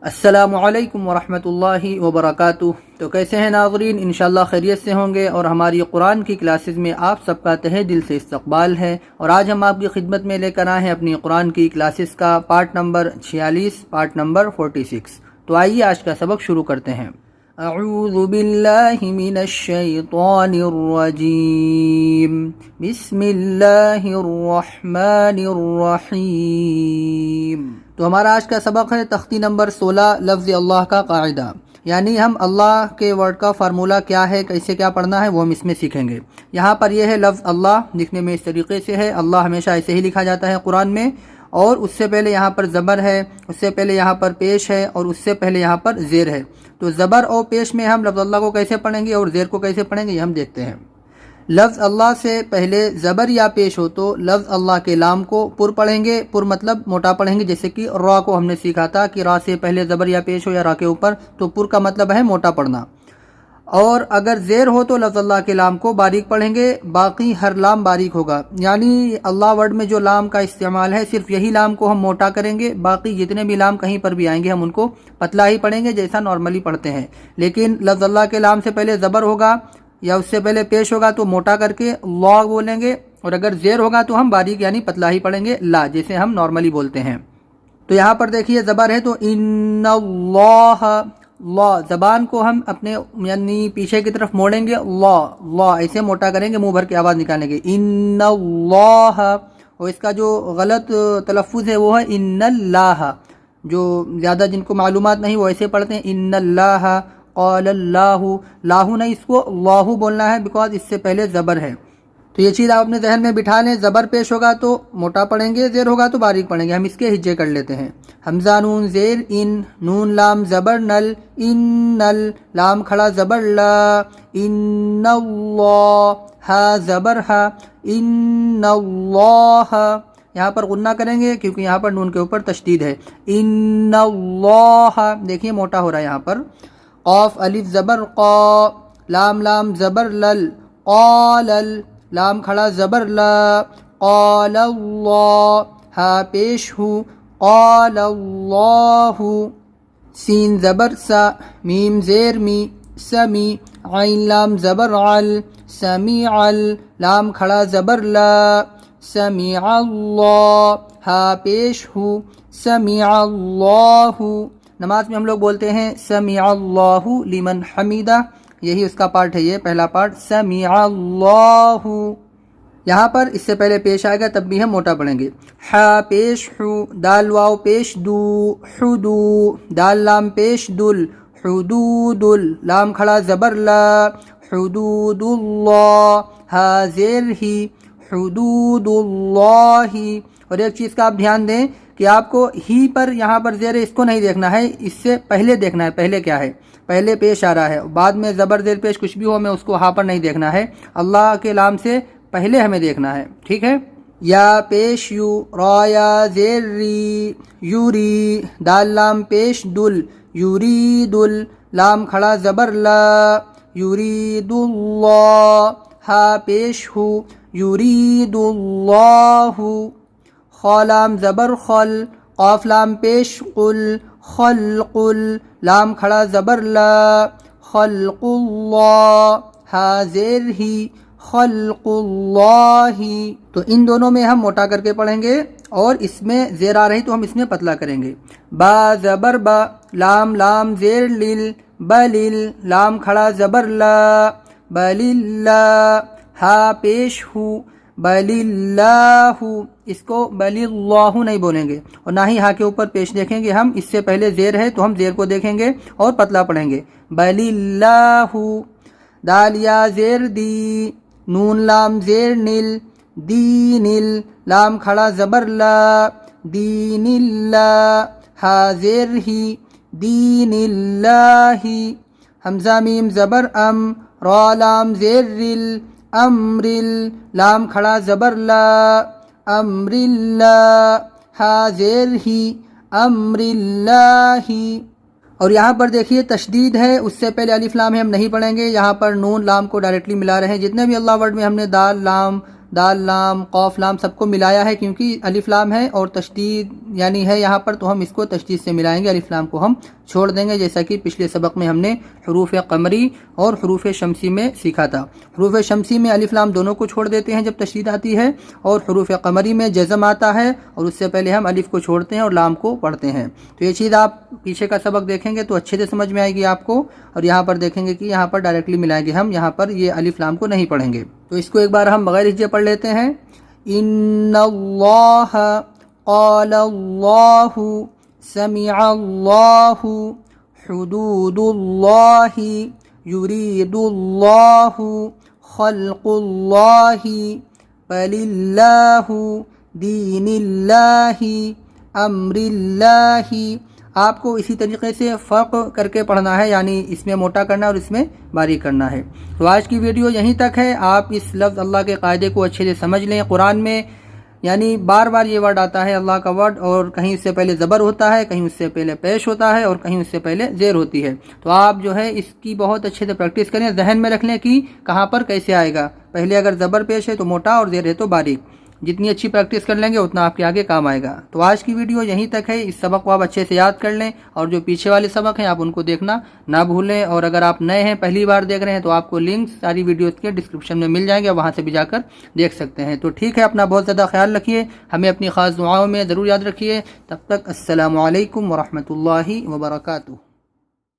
السلام علیکم ورحمۃ اللہ وبرکاتہ۔ تو کیسے ہیں ناظرین؟ انشاءاللہ خیریت سے ہوں گے، اور ہماری قرآن کی کلاسز میں آپ سب کا تہہ دل سے استقبال ہے۔ اور آج ہم آپ کی خدمت میں لے کر آئے ہیں اپنی قرآن کی کلاسز کا پارٹ نمبر 46، پارٹ نمبر 46۔ تو آئیے آج کا سبق شروع کرتے ہیں۔ اعوذ باللہ من الشیطان الرجیم، بسم اللہ الرحمن الرحیم۔ تو ہمارا آج کا سبق ہے تختی نمبر 16، لفظ اللہ کا قاعدہ، یعنی ہم اللہ کے ورڈ کا فارمولہ کیا ہے، کیسے کیا پڑھنا ہے، وہ ہم اس میں سیکھیں گے۔ یہاں پر یہ ہے لفظ اللہ، لکھنے میں اس طریقے سے ہے، اللہ ہمیشہ ایسے ہی لکھا جاتا ہے قرآن میں، اور اس سے پہلے یہاں پر زبر ہے، اس سے پہلے یہاں پر پیش ہے، اور اس سے پہلے یہاں پر زیر ہے۔ تو زبر اور پیش میں ہم لفظ اللہ کو کیسے پڑھیں گے اور زیر کو کیسے پڑھیں گے، یہ ہم دیکھتے ہیں۔ لفظ اللہ سے پہلے زبر یا پیش ہو تو لفظ اللہ کے لام کو پر پڑھیں گے، پر مطلب موٹا پڑھیں گے، جیسے کہ را کو ہم نے سیکھا تھا کہ را سے پہلے زبر یا پیش ہو یا را کے اوپر تو پر کا مطلب ہے موٹا پڑھنا۔ اور اگر زیر ہو تو لفظ اللہ کے لام کو باریک پڑھیں گے، باقی ہر لام باریک ہوگا، یعنی اللہ ورڈ میں جو لام کا استعمال ہے صرف یہی لام کو ہم موٹا کریں گے، باقی جتنے بھی لام کہیں پر بھی آئیں گے ہم ان کو پتلا ہی پڑھیں گے جیسا نارملی پڑھتے ہیں۔ لیکن لفظ اللہ کے لام سے پہلے زبر ہوگا یا اس سے پہلے پیش ہوگا تو موٹا کر کے اللہ بولیں گے، اور اگر زیر ہوگا تو ہم باریک یعنی پتلا ہی پڑھیں گے، لا، جیسے ہم نارملی بولتے ہیں۔ تو یہاں پر دیکھیے زبر ہے تو ان اللہ، اللہ زبان کو ہم اپنے یعنی پیچھے کی طرف موڑیں گے، اللہ اللہ ایسے موٹا کریں گے، منہ بھر کے آواز نکالیں گے، ان اللہ۔ اور اس کا جو غلط تلفظ ہے وہ ہے ان اللہ، جو زیادہ جن کو معلومات نہیں وہ ایسے پڑھتے ہیں ان اللہ، قال اللہ، لاہو نہیں، اس کو اللہ بولنا ہے بیکاز اس سے پہلے زبر ہے۔ تو یہ چیز آپ اپنے ذہن میں بٹھا لیں، زبر پیش ہوگا تو موٹا پڑھیں گے، زیر ہوگا تو باریک پڑھیں گے۔ ہم اس کے ہجے کر لیتے ہیں۔ حمزہ نون زیر ان، نون لام زبر نل، ان نل، لام کھڑا زبر لا، ان اللہ، ہا زبر ہا، ان اللہ۔ یہاں پر غنہ کریں گے کیونکہ یہاں پر نون کے اوپر تشدید ہے، ان اللہ، دیکھیے موٹا ہو رہا ہے یہاں پر۔ قاف الف زبر قا، لام لام زبر لل، قالل، لام کھڑا زبر لا، قال اللہ، ہا پیش ہو، قال اللہ۔ سین زبر سا، میم زیر می، سمی، عین لام زبر عل، سمیع، لام کھڑا زبر لا، سمیع اللہ، ہا پیش ہو، سمیع اللہ۔ نماز میں ہم لوگ بولتے ہیں سمیع اللہ لمن حمیدہ، یہی اس کا پارٹ ہے، یہ پہلا پارٹ سمیع اللہ۔ یہاں پر اس سے پہلے پیش آئے گا تب بھی ہم موٹا پڑھیں گے، ہا پیش ہو، دال واو پیش دو، حدو، دال لام پیش دل، حدود، لام کھڑا زبر لا، حدود اللہ، ہا زیر ہی، حدود اللہ۔ اور ایک چیز کا آپ دھیان دیں کہ آپ کو ہی پر یہاں پر زیر اس کو نہیں دیکھنا ہے، اس سے پہلے دیکھنا ہے پہلے کیا ہے، پہلے پیش آ رہا ہے، بعد میں زبر زیر پیش کچھ بھی ہو ہمیں اس کو ہاں پر نہیں دیکھنا ہے، اللہ کے لام سے پہلے ہمیں دیکھنا ہے، ٹھیک ہے۔ یا پیش یو، را یا زیر ری، یوری، دال لام پیش دل، یورید، لام کھڑا زبر لا، یورید اللہ، ہا پیش ہو، یورید اللہ۔ خالام زبر خل، قاف لام پیش قل، خلق، لام کھڑا زبر لا، خلق اللہ، ہا زیر ہی، خلق اللہ۔ تو ان دونوں میں ہم موٹا کر کے پڑھیں گے، اور اس میں زیر آ رہی تو ہم اس میں پتلا کریں گے۔ با زبر با، لام لام زیر لل، بلل، لام کھڑا زبر لا، بللہ، ہا پیش ہو، بل اللہ، اس کو بل اللہ نہیں بولیں گے، اور نہ ہی ہا کے اوپر پیش دیکھیں گے ہم، اس سے پہلے زیر ہے تو ہم زیر کو دیکھیں گے اور پتلا پڑھیں گے، بل اللہ۔ دال یا زیر دی، نون لام زیر نل، دین، لام کھڑا زبر لا، دین اللہ، ہا زیر ہی، دین اللہ۔ حمزہ میم زبر ام، را لام زیر رل، امر، لام کھڑا زبر لا، امر اللہ، ہا زیر ہی، امر اللہ۔ اور یہاں پر دیکھیے تشدید ہے، اس سے پہلے الف لام ہے ہم نہیں پڑھیں گے، یہاں پر نون لام کو ڈائریکٹلی ملا رہے ہیں، جتنے بھی اللہ ورڈ میں ہم نے دال لام دال لام قوف لام سب کو ملایا ہے کیونکہ الف لام ہے اور تشدید یعنی ہے یہاں پر، تو ہم اس کو تشدید سے ملائیں گے، الف لام کو ہم چھوڑ دیں گے، جیسا کہ پچھلے سبق میں ہم نے حروف قمری اور حروف شمسی میں سیکھا تھا۔ حروف شمسی میں الف لام دونوں کو چھوڑ دیتے ہیں جب تشدید آتی ہے، اور حروف قمری میں جزم آتا ہے اور اس سے پہلے ہم الف کو چھوڑتے ہیں اور لام کو پڑھتے ہیں۔ تو یہ چیز آپ پیچھے کا سبق دیکھیں گے تو اچھے سے سمجھ میں آئے گی آپ کو، اور یہاں پر دیکھیں گے کہ یہاں پر ڈائریکٹلی ملائیں گے ہم، یہاں پر یہ الف لام کو نہیں پڑھیں گے۔ تو اس کو ایک بار ہم بغیر ہجے پڑھ لیتے ہیں۔ ان اللہ قال اللہ سمع اللہ حدود اللہ یرید اللہ خلق اللہ فللہ دین اللہ امر اللہ۔ آپ کو اسی طریقے سے فرق کر کے پڑھنا ہے، یعنی اس میں موٹا کرنا ہے اور اس میں باریک کرنا ہے۔ تو آج کی ویڈیو یہیں تک ہے۔ آپ اس لفظ اللہ کے قاعدے کو اچھے سے سمجھ لیں۔ قرآن میں یعنی بار بار یہ ورڈ آتا ہے اللہ کا ورڈ، اور کہیں اس سے پہلے زبر ہوتا ہے، کہیں اس سے پہلے پیش ہوتا ہے، اور کہیں اس سے پہلے زیر ہوتی ہے۔ تو آپ جو ہے اس کی بہت اچھے سے پریکٹس کریں، ذہن میں رکھ لیں کہ کہاں پر کیسے آئے گا۔ پہلے اگر زبر پیش ہے تو موٹا اور زیر ہے تو باریک۔ جتنی اچھی پریکٹس کر لیں گے اتنا آپ کے آگے کام آئے گا۔ تو آج کی ویڈیو یہیں تک ہے۔ اس سبق کو آپ اچھے سے یاد کر لیں، اور جو پیچھے والے سبق ہیں آپ ان کو دیکھنا نہ بھولیں، اور اگر آپ نئے ہیں پہلی بار دیکھ رہے ہیں تو آپ کو لنک ساری ویڈیوز کے ڈسکرپشن میں مل جائیں گے، وہاں سے بھی جا کر دیکھ سکتے ہیں۔ تو ٹھیک ہے، اپنا بہت زیادہ خیال رکھیے، ہمیں اپنی خاص دعاؤں میں ضرور یاد رکھیے۔ تب تک السلام علیکم ورحمۃ اللہ وبرکاتہ۔